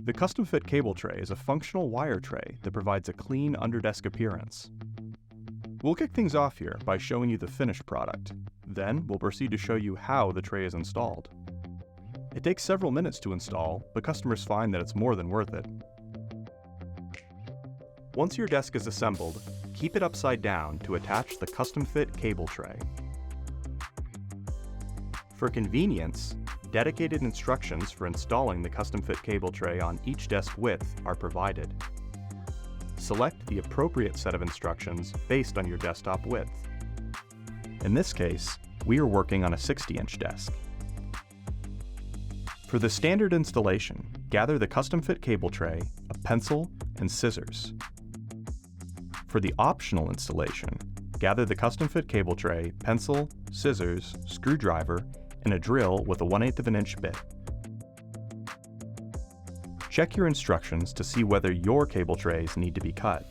The CustomFit Cable Tray is a functional wire tray that provides a clean under-desk appearance. We'll kick things off here by showing you the finished product. Then we'll proceed to show you how the tray is installed. It takes several minutes to install, but customers find that it's more than worth it. Once your desk is assembled, keep it upside down to attach the CustomFit Cable Tray. For convenience, dedicated instructions for installing the CustomFit Cable Tray on each desk width are provided. Select the appropriate set of instructions based on your desktop width. In this case, we are working on a 60-inch desk. For the standard installation, gather the CustomFit Cable Tray, a pencil, and scissors. For the optional installation, gather the CustomFit Cable Tray, pencil, scissors, screwdriver, and a drill with a 1/8 inch bit. Check your instructions to see whether your cable trays need to be cut.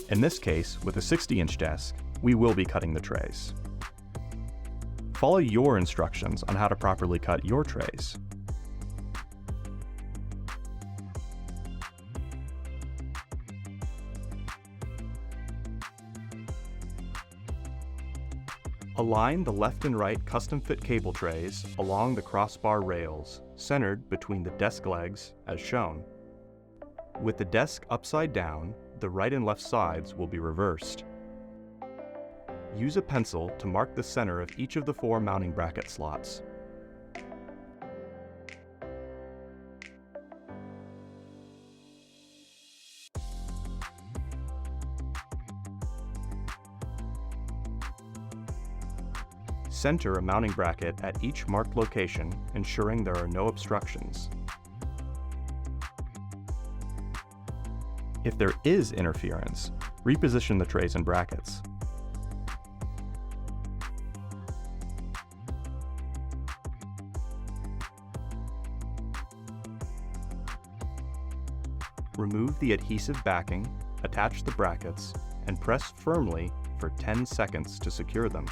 In this case, with a 60-inch desk, we will be cutting the trays. Follow your instructions on how to properly cut your trays. Align the left and right CustomFit cable trays along the crossbar rails, centered between the desk legs as shown. With the desk upside down, the right and left sides will be reversed. Use a pencil to mark the center of each of the 4 mounting bracket slots. Center a mounting bracket at each marked location, ensuring there are no obstructions. If there is interference, reposition the trays and brackets. Remove the adhesive backing, attach the brackets, and press firmly for 10 seconds to secure them.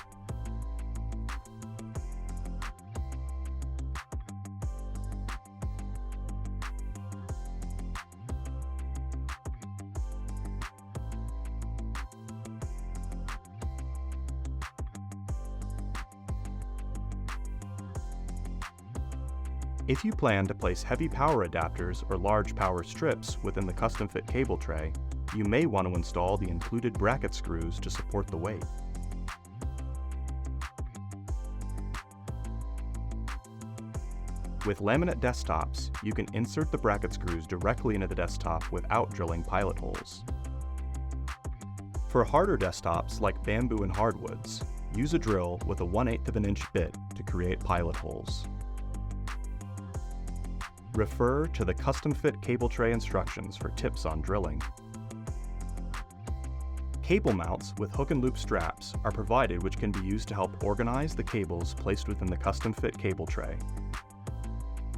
If you plan to place heavy power adapters or large power strips within the CustomFit cable tray, you may want to install the included bracket screws to support the weight. With laminate desktops, you can insert the bracket screws directly into the desktop without drilling pilot holes. For harder desktops like bamboo and hardwoods, use a drill with a 1/8 inch bit to create pilot holes. Refer to the CustomFit Cable Tray instructions for tips on drilling. Cable mounts with hook and loop straps are provided, which can be used to help organize the cables placed within the CustomFit Cable Tray.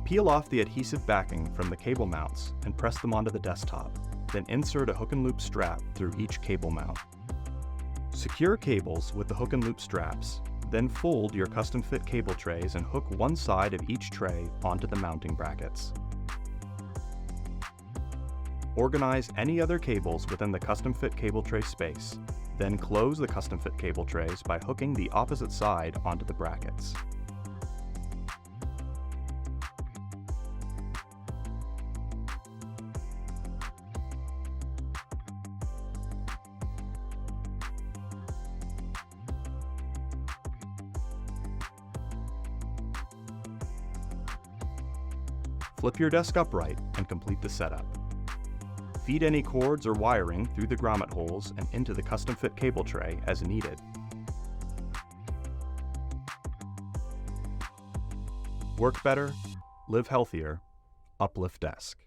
Peel off the adhesive backing from the cable mounts and press them onto the desktop, then insert a hook and loop strap through each cable mount. Secure cables with the hook and loop straps. Then fold your CustomFit cable trays and hook one side of each tray onto the mounting brackets. Organize any other cables within the CustomFit cable tray space. Then close the CustomFit cable trays by hooking the opposite side onto the brackets. Flip your desk upright and complete the setup. Feed any cords or wiring through the grommet holes and into the CustomFit cable tray as needed. Work better, live healthier, UPLIFT Desk.